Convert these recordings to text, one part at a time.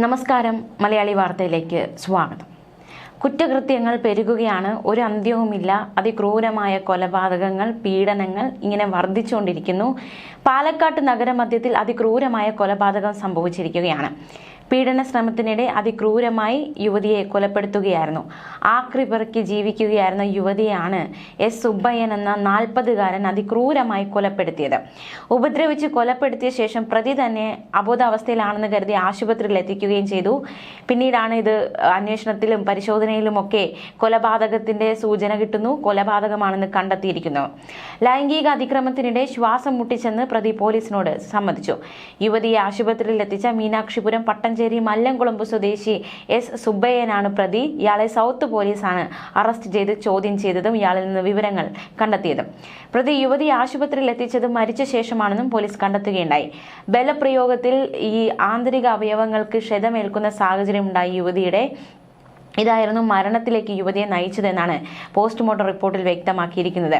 നമസ്കാരം. മലയാളി വാർത്തയിലേക്ക് സ്വാഗതം. കുറ്റകൃത്യങ്ങൾ പെരുകുകയാണ്. ഒരു അന്ത്യവുമില്ല. അതിക്രൂരമായ കൊലപാതകങ്ങൾ, പീഡനങ്ങൾ ഇങ്ങനെ വർദ്ധിച്ചുകൊണ്ടിരിക്കുന്നു. പാലക്കാട് നഗരമധ്യത്തിൽ അതിക്രൂരമായ കൊലപാതകം സംഭവിച്ചിരിക്കുകയാണ്. പീഡന ശ്രമത്തിനിടെ അതിക്രൂരമായി യുവതിയെ കൊലപ്പെടുത്തുകയായിരുന്നു. ആക്രിപെറുക്കി ജീവിക്കുകയായിരുന്ന യുവതിയാണ് എസ് സുബ്ബയ്യൻ എന്ന 40-കാരൻ അതിക്രൂരമായി കൊലപ്പെടുത്തിയത്. ഉപദ്രവിച്ച് കൊലപ്പെടുത്തിയ ശേഷം പ്രതി തന്നെ അബോധാവസ്ഥയിലാണെന്ന് കരുതി ആശുപത്രിയിൽ എത്തിക്കുകയും ചെയ്തു. പിന്നീടാണ് ഇത് അന്വേഷണത്തിലും പരിശോധനയിലുമൊക്കെ കൊലപാതകത്തിന്റെ സൂചന കിട്ടുന്നു. കൊലപാതകമാണെന്ന് കണ്ടെത്തിയിരിക്കുന്നു. ലൈംഗിക അതിക്രമത്തിനിടെ ശ്വാസം മുട്ടിച്ചെന്ന് പ്രതി പോലീസിനോട് സമ്മതിച്ചു. യുവതിയെ ആശുപത്രിയിൽ എത്തിച്ച മീനാക്ഷിപുരം പട്ടഞ്ചേരി മല്ലംകുളമ്പ് സ്വദേശി എസ് സുബ്ബയ്യനാണ് പ്രതി. ഇയാളെ സൗത്ത് പോലീസാണ് അറസ്റ്റ് ചെയ്ത് ചോദ്യം ചെയ്തതും ഇയാളിൽ നിന്ന് വിവരങ്ങൾ കണ്ടെത്തിയതും. പ്രതി യുവതിയെ ആശുപത്രിയിൽ എത്തിച്ചത് മരിച്ച ശേഷമാണെന്നും പോലീസ് കണ്ടെത്തുകയുണ്ടായി. ബലപ്രയോഗത്തിൽ ഈ ആന്തരിക അവയവങ്ങൾക്ക് ക്ഷതമേൽക്കുന്ന സാഹചര്യം ഉണ്ടായി യുവതിയുടെ. ഇതായിരുന്നു മരണത്തിലേക്ക് യുവതിയെ നയിച്ചതെന്നാണ് പോസ്റ്റ്മോർട്ടം റിപ്പോർട്ടിൽ വ്യക്തമാക്കിയിരിക്കുന്നത്.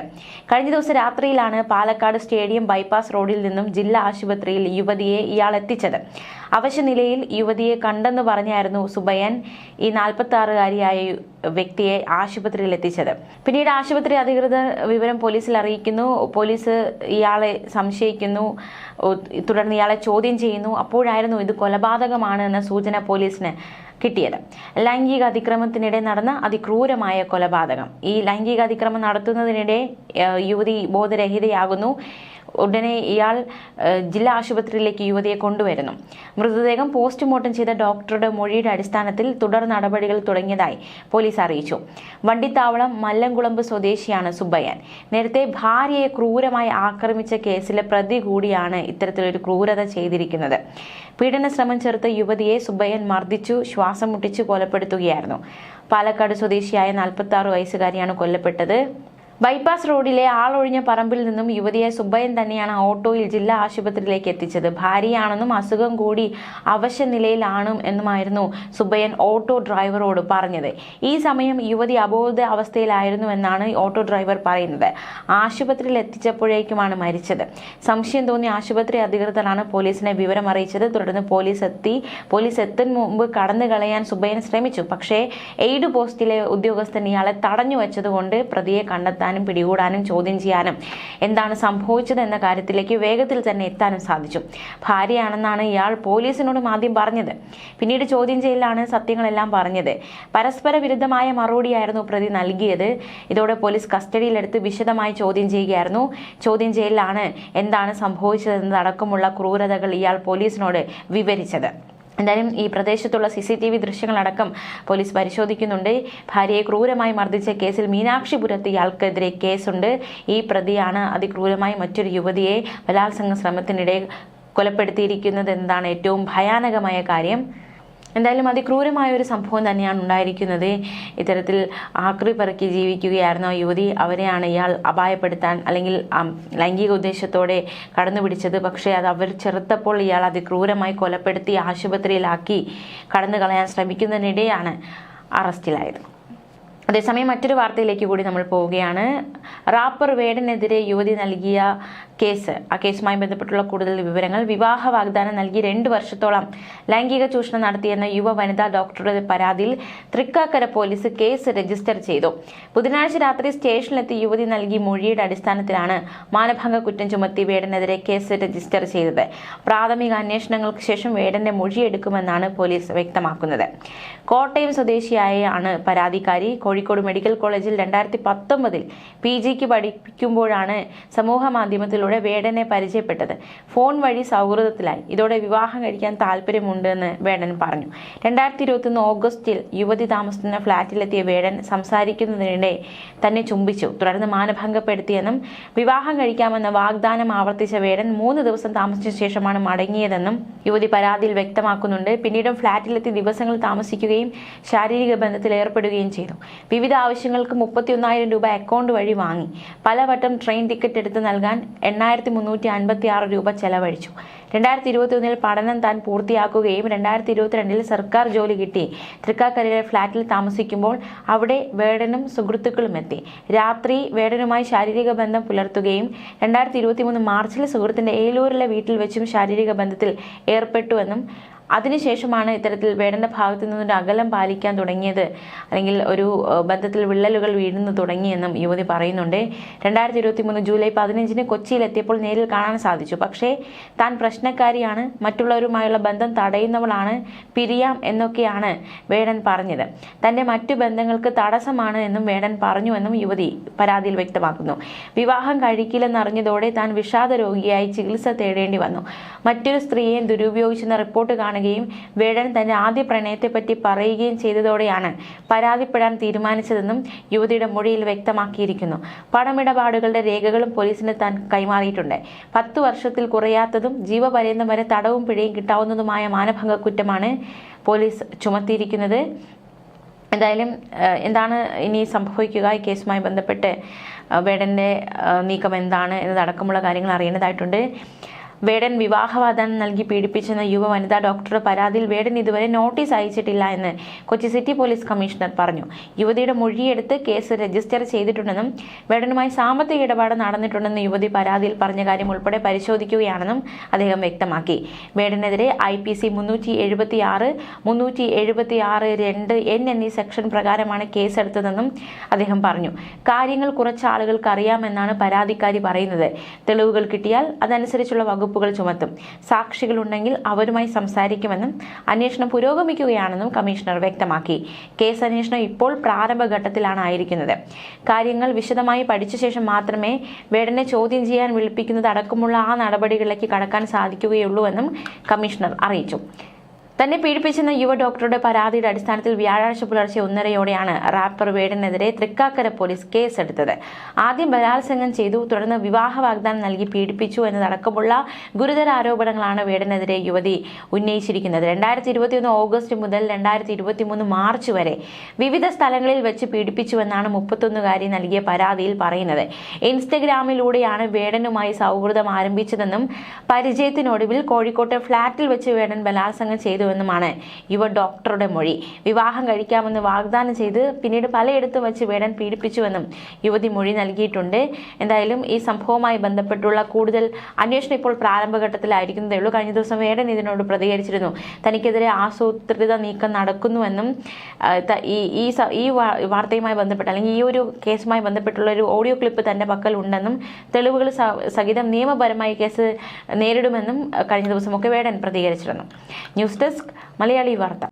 കഴിഞ്ഞ ദിവസം രാത്രിയിലാണ് പാലക്കാട് സ്റ്റേഡിയം ബൈപ്പാസ് റോഡിൽ നിന്നും ജില്ലാ ആശുപത്രിയിൽ യുവതിയെ ഇയാൾ എത്തിച്ചത്. അവശനിലയിൽ യുവതിയെ കണ്ടെന്ന് പറഞ്ഞായിരുന്നു സുബ്ബയ്യൻ ഈ 46-കാരിയായ വ്യക്തിയെ ആശുപത്രിയിൽ എത്തിച്ചത്. പിന്നീട് ആശുപത്രി അധികൃതർ വിവരം പോലീസിൽ അറിയിക്കുന്നു. പോലീസ് ഇയാളെ സംശയിക്കുന്നു. തുടർന്ന് ഇയാളെ ചോദ്യം ചെയ്യുന്നു. അപ്പോഴായിരുന്നു ഇത് കൊലപാതകമാണ് എന്ന സൂചന പോലീസിന് കിട്ടിയത്. ലൈംഗിക അതിക്രമത്തിനിടെ നടന്ന അതിക്രൂരമായ കൊലപാതകം. ഈ ലൈംഗിക അതിക്രമം നടത്തുന്നതിനിടെ യുവതി ബോധരഹിതയാകുന്നു. ഉടനെ ഇയാൾ ജില്ലാ ആശുപത്രിയിലേക്ക് യുവതിയെ കൊണ്ടുവരുന്നു. മൃതദേഹം പോസ്റ്റ്മോർട്ടം ചെയ്ത ഡോക്ടറുടെ മൊഴിയുടെ അടിസ്ഥാനത്തിൽ തുടർ നടപടികൾ തുടങ്ങിയതായി പോലീസ് അറിയിച്ചു. വണ്ടിത്താവളം മല്ലംകുളമ്പ് സ്വദേശിയാണ് സുബ്ബയ്യൻ. നേരത്തെ ഭാര്യയെ ക്രൂരമായി ആക്രമിച്ച കേസിലെ പ്രതി കൂടിയാണ് ഇത്തരത്തിലൊരു ക്രൂരത ചെയ്തിരിക്കുന്നത്. പീഡന ശ്രമം ചെറുത്ത യുവതിയെ സുബ്ബയ്യൻ മർദ്ദിച്ചു, ശ്വാസം മുട്ടിച്ചു കൊലപ്പെടുത്തുകയായിരുന്നു. പാലക്കാട് സ്വദേശിയായ 46 വയസ്സുകാരിയാണ് കൊല്ലപ്പെട്ടത്. ബൈപ്പാസ് റോഡിലെ ആളൊഴിഞ്ഞ പറമ്പിൽ നിന്നും യുവതിയെ സുബ്ബയ്യൻ തന്നെയാണ് ഓട്ടോയിൽ ജില്ലാ ആശുപത്രിയിലേക്ക് എത്തിച്ചത്. ഭാര്യയാണെന്നും അസുഖം കൂടി അവശ നിലയിലാണ് എന്നുമായിരുന്നു സുബ്ബയ്യൻ ഓട്ടോ ഡ്രൈവറോട് പറഞ്ഞത്. ഈ സമയം യുവതി അബോധ അവസ്ഥയിലായിരുന്നുവെന്നാണ് ഓട്ടോ ഡ്രൈവർ പറയുന്നത്. ആശുപത്രിയിൽ എത്തിച്ചപ്പോഴേക്കുമാണ് മരിച്ചത്. സംശയം തോന്നിയ ആശുപത്രി അധികൃതരാണ് പോലീസിനെ വിവരം അറിയിച്ചത്. തുടർന്ന് പോലീസ് എത്തും മുമ്പ് കടന്നു കളയാൻ സുബ്ബയ്യൻ ശ്രമിച്ചു. പക്ഷേ എയ്ഡ് പോസ്റ്റിലെ ഉദ്യോഗസ്ഥൻ ഇയാളെ തടഞ്ഞു വെച്ചതുകൊണ്ട് പ്രതിയെ കണ്ടെത്താൻ പിടികൂടാനും ചോദ്യം ചെയ്യാനും എന്താണ് സംഭവിച്ചത് എന്ന കാര്യത്തിലേക്ക് വേഗത്തിൽ തന്നെ എത്താനും സാധിച്ചു. ഭാര്യയാണെന്നാണ് ഇയാൾ പോലീസിനോട് ആദ്യം പറഞ്ഞത്. പിന്നീട് ചോദ്യം ചെയ്യലാണ് സത്യങ്ങളെല്ലാം പറഞ്ഞത്. പരസ്പര വിരുദ്ധമായ മറുപടിയായിരുന്നു പ്രതി നൽകിയത്. ഇതോടെ പോലീസ് കസ്റ്റഡിയിലെടുത്ത് വിശദമായി ചോദ്യം ചെയ്യുകയായിരുന്നു. ചോദ്യം ചെയ്യലാണ് എന്താണ് സംഭവിച്ചതെന്നതടക്കമുള്ള ക്രൂരതകൾ ഇയാൾ പോലീസിനോട് വിവരിച്ചത്. എന്തായാലും ഈ പ്രദേശത്തുള്ള CCTV ദൃശ്യങ്ങളടക്കം പോലീസ് പരിശോധിക്കുന്നുണ്ട്. ഭാര്യയെ ക്രൂരമായി മർദ്ദിച്ച കേസിൽ മീനാക്ഷിപുരത്ത് ഇയാൾക്കെതിരെ കേസുണ്ട്. ഈ പ്രതിയാണ് അതിക്രൂരമായി മറ്റൊരു യുവതിയെ ബലാത്സംഗ ശ്രമത്തിനിടെ കൊലപ്പെടുത്തിയിരിക്കുന്നത് എന്നതാണ് ഏറ്റവും ഭയാനകമായ കാര്യം. എന്തായാലും അതിക്രൂരമായ ഒരു സംഭവം തന്നെയാണ് ഉണ്ടായിരിക്കുന്നത്. ഇത്തരത്തിൽ ആക്രി പെറുക്കി ജീവിക്കുകയായിരുന്ന യുവതി, അവരെയാണ് ഇയാൾ അപായപ്പെടുത്താൻ അല്ലെങ്കിൽ ലൈംഗിക ഉദ്ദേശത്തോടെ കടന്നുപിടിച്ചത്. പക്ഷേ അത് അവർ ചെറുത്തപ്പോൾ ഇയാൾ അതിക്രൂരമായി കൊലപ്പെടുത്തി ആശുപത്രിയിലാക്കി കടന്നു കളയാൻ ശ്രമിക്കുന്നതിനിടെയാണ് അറസ്റ്റിലായത്. അതേസമയം മറ്റൊരു വാർത്തയിലേക്ക് കൂടി നമ്മൾ പോവുകയാണ്. റാപ്പർ വേടനെതിരെ യുവതി നൽകിയ കേസ്, ആ കേസുമായി ബന്ധപ്പെട്ടുള്ള കൂടുതൽ വിവരങ്ങൾ. വിവാഹ വാഗ്ദാനം നൽകി 2 വർഷത്തോളം ലൈംഗിക ചൂഷണം നടത്തിയെന്ന യുവ വനിതാ ഡോക്ടറുടെ പരാതിയിൽ തൃക്കാക്കര പോലീസ് കേസ് രജിസ്റ്റർ ചെയ്തു. ബുധനാഴ്ച രാത്രി സ്റ്റേഷനിലെത്തി യുവതി നൽകി മൊഴിയുടെ അടിസ്ഥാനത്തിലാണ് മാനഭംഗ കുറ്റം ചുമത്തി വേടനെതിരെ കേസ് രജിസ്റ്റർ ചെയ്തത്. പ്രാഥമിക അന്വേഷണങ്ങൾക്ക് ശേഷം വേടന്റെ മൊഴിയെടുക്കുമെന്നാണ് പോലീസ് വ്യക്തമാക്കുന്നത്. കോട്ടയം സ്വദേശിയായാണ് പരാതിക്കാരി. കോഴിക്കോട് മെഡിക്കൽ കോളേജിൽ 2019 PGക്ക് പഠിക്കുമ്പോഴാണ് സമൂഹ മാധ്യമത്തിലൂടെ വേടനെ പരിചയപ്പെട്ടത്. ഫോൺ വഴി സൗഹൃദത്തിലായി. ഇതോടെ വിവാഹം കഴിക്കാൻ താല്പര്യമുണ്ടെന്ന് വേടൻ പറഞ്ഞു. 2021 ഓഗസ്റ്റിൽ യുവതി താമസിക്കുന്ന ഫ്ളാറ്റിലെത്തിയ വേടൻ സംസാരിക്കുന്നതിനിടെ തന്നെ ചുംബിച്ചു. തുടർന്ന് മാനഭംഗപ്പെടുത്തിയെന്നും വിവാഹം കഴിക്കാമെന്ന വാഗ്ദാനം ആവർത്തിച്ച വേടൻ 3 ദിവസം താമസിച്ച ശേഷമാണ് മടങ്ങിയതെന്നും യുവതി പരാതിയിൽ വ്യക്തമാക്കുന്നുണ്ട്. പിന്നീടും ഫ്ളാറ്റിലെത്തി ദിവസങ്ങൾ താമസിക്കുകയും ശാരീരിക ബന്ധത്തിൽ ഏർപ്പെടുകയും ചെയ്തു. വിവിധ ആവശ്യങ്ങൾക്ക് 31,000 രൂപ അക്കൗണ്ട് വഴി വാങ്ങി. പലവട്ടം ട്രെയിൻ ടിക്കറ്റ് എടുത്ത് നൽകാൻ 8,356 രൂപ ചെലവഴിച്ചു. 2021 പഠനം താൻ പൂർത്തിയാക്കുകയും 2022 സർക്കാർ ജോലി കിട്ടി തൃക്കാക്കരയിലെ ഫ്ളാറ്റിൽ താമസിക്കുമ്പോൾ അവിടെ വേടനും സുഹൃത്തുക്കളും എത്തി. രാത്രി വേടനുമായി ശാരീരിക ബന്ധം പുലർത്തുകയും 2023 മാർച്ചിൽ സുഹൃത്തിന്റെ ഏലൂരിലെ വീട്ടിൽ വെച്ചും ശാരീരിക ബന്ധത്തിൽ ഏർപ്പെട്ടുവെന്നും അതിനുശേഷമാണ് ഇത്തരത്തിൽ വേടന്റെ ഭാഗത്തു നിന്നൊരു അകലം പാലിക്കാൻ തുടങ്ങിയത്, അല്ലെങ്കിൽ ഒരു ബന്ധത്തിൽ വിള്ളലുകൾ വീഴുന്നു തുടങ്ങിയെന്നും യുവതി പറയുന്നുണ്ട്. 2023 ജൂലൈ 15 കൊച്ചിയിലെത്തിയപ്പോൾ നേരിൽ കാണാൻ സാധിച്ചു. പക്ഷേ താൻ പ്രശ്നക്കാരിയാണ്, മറ്റുള്ളവരുമായുള്ള ബന്ധം തടയുന്നവളാണ്, പിരിയാം എന്നൊക്കെയാണ് വേടൻ പറഞ്ഞത്. തന്റെ മറ്റു ബന്ധങ്ങൾക്ക് തടസ്സമാണ് എന്നും വേടൻ പറഞ്ഞുവെന്നും യുവതി പരാതിയിൽ വ്യക്തമാക്കുന്നു. വിവാഹം കഴിക്കില്ലെന്നറിഞ്ഞതോടെ താൻ വിഷാദ രോഗിയായി ചികിത്സ തേടേണ്ടി വന്നു. മറ്റൊരു സ്ത്രീയെ ദുരുപയോഗിച്ചെന്ന റിപ്പോർട്ട് കാണുകയും വേടൻ തന്റെ ആദ്യ പ്രണയത്തെപ്പറ്റി പറയുകയും ചെയ്തതോടെയാണ് പരാതിപ്പെടാൻ തീരുമാനിച്ചതെന്നും യുവതിയുടെ മൊഴിയിൽ വ്യക്തമാക്കിയിരിക്കുന്നു. പണമിടപാടുകളുടെ രേഖകളും പോലീസിന് താൻ കൈമാറിയിട്ടുണ്ട്. 10 വർഷത്തിൽ കുറയാത്തതും ജീവപര്യന്തം വരെ തടവും പിഴയും കിട്ടാവുന്നതുമായ മാനഭംഗ കുറ്റമാണ് പോലീസ് ചുമത്തിയിരിക്കുന്നത്. എന്തായാലും എന്താണ് ഇനി സംഭവിക്കുക, ഈ കേസുമായി ബന്ധപ്പെട്ട് വേടന്റെ നീക്കം എന്താണ് എന്നതടക്കമുള്ള കാര്യങ്ങൾ അറിയേണ്ടതായിട്ടുണ്ട്. വേടൻ വിവാഹവാഗ്ദാനം നൽകി പീഡിപ്പിച്ചെന്ന യുവ വനിതാ ഡോക്ടറുടെ പരാതിയിൽ വേടൻ ഇതുവരെ നോട്ടീസ് അയച്ചിട്ടില്ല എന്ന് കൊച്ചി സിറ്റി പോലീസ് കമ്മീഷണർ പറഞ്ഞു. യുവതിയുടെ മൊഴിയെടുത്ത് കേസ് രജിസ്റ്റർ ചെയ്തിട്ടുണ്ടെന്നും വേടനുമായി സാമ്പത്തിക ഇടപാട് നടന്നിട്ടുണ്ടെന്ന് യുവതി പരാതിയിൽ പറഞ്ഞ കാര്യം ഉൾപ്പെടെ പരിശോധിക്കുകയാണെന്നും അദ്ദേഹം വ്യക്തമാക്കി. വേടനെതിരെ IPC 376, 376(2) എന്നീ സെക്ഷൻ പ്രകാരമാണ് കേസെടുത്തതെന്നും അദ്ദേഹം പറഞ്ഞു. കാര്യങ്ങൾ കുറച്ച് ആളുകൾക്ക് അറിയാമെന്നാണ് പരാതിക്കാരി പറയുന്നത്. തെളിവുകൾ കിട്ടിയാൽ അതനുസരിച്ചുള്ള വകുപ്പുകൾ ചുമത്തും. സാക്ഷികളുണ്ടെങ്കിൽ അവരുമായി സംസാരിക്കുമെന്നും അന്വേഷണം പുരോഗമിക്കുകയാണെന്നും കമ്മീഷണർ വ്യക്തമാക്കി. കേസ് അന്വേഷണം ഇപ്പോൾ പ്രാരംഭഘട്ടത്തിലാണ് ആയിരിക്കുന്നത്. കാര്യങ്ങൾ വിശദമായി പഠിച്ച ശേഷം മാത്രമേ വേടനെ ചോദ്യം ചെയ്യാൻ വിളിപ്പിക്കുന്നത് അടക്കമുള്ള ആ നടപടികളിലേക്ക് കടക്കാൻ സാധിക്കുകയുള്ളൂ എന്നും കമ്മീഷണർ അറിയിച്ചു. തന്നെ പീഡിപ്പിച്ചെന്ന യുവ ഡോക്ടറുടെ പരാതിയുടെ അടിസ്ഥാനത്തിൽ വ്യാഴാഴ്ച പുലർച്ചെ 1:30 റാപ്പർ വേടനെതിരെ തൃക്കാക്കര പോലീസ് കേസെടുത്തത്. ആദ്യം ബലാത്സംഗം ചെയ്തു, തുടർന്ന് വിവാഹ വാഗ്ദാനം നൽകി പീഡിപ്പിച്ചു എന്നതടക്കമുള്ള ഗുരുതര ആരോപണങ്ങളാണ് വേടനെതിരെ യുവതി ഉന്നയിച്ചിരിക്കുന്നത്. 2021 ഓഗസ്റ്റ് മുതൽ 2023 മാർച്ച് വരെ വിവിധ സ്ഥലങ്ങളിൽ വെച്ച് പീഡിപ്പിച്ചുവെന്നാണ് 31-കാരി നൽകിയ പരാതിയിൽ പറയുന്നത്. ഇൻസ്റ്റഗ്രാമിലൂടെയാണ് വേടനുമായി സൗഹൃദം ആരംഭിച്ചതെന്നും പരിചയത്തിനൊടുവിൽ കോഴിക്കോട്ടെ ഫ്ളാറ്റിൽ വെച്ച് വേടൻ ബലാത്സംഗം ചെയ്തു ുമാണ് യുവ ഡോക്ടറുടെ മൊഴി. വിവാഹം കഴിക്കാമെന്ന് വാഗ്ദാനം ചെയ്ത് പിന്നീട് പലയിടത്തും വെച്ച് വേടൻ പീഡിപ്പിച്ചുവെന്നും യുവതി മൊഴി നൽകിയിട്ടുണ്ട്. എന്തായാലും ഈ സംഭവവുമായി ബന്ധപ്പെട്ടുള്ള കൂടുതൽ അന്വേഷണം ഇപ്പോൾ പ്രാരംഭഘട്ടത്തിലായിരിക്കുന്നതേ ഉള്ളൂ. കഴിഞ്ഞ ദിവസം വേടൻ ഇതിനോട് പ്രതികരിച്ചിരുന്നു. തനിക്കെതിരെ ആസൂത്രിത നീക്കം നടക്കുന്നുവെന്നും ഈ വാർത്തയുമായി ബന്ധപ്പെട്ട് അല്ലെങ്കിൽ ഈ ഒരു കേസുമായി ബന്ധപ്പെട്ടുള്ള ഒരു ഓഡിയോ ക്ലിപ്പ് തന്റെ പക്കൽ ഉണ്ടെന്നും തെളിവുകൾ സഹിതം നിയമപരമായി കേസ് നേരിടുമെന്നും കഴിഞ്ഞ ദിവസമൊക്കെ വേടൻ പ്രതികരിച്ചിരുന്നു. ന്യൂസ് ഡെസ്ക് മലയാളി വാർത്ത.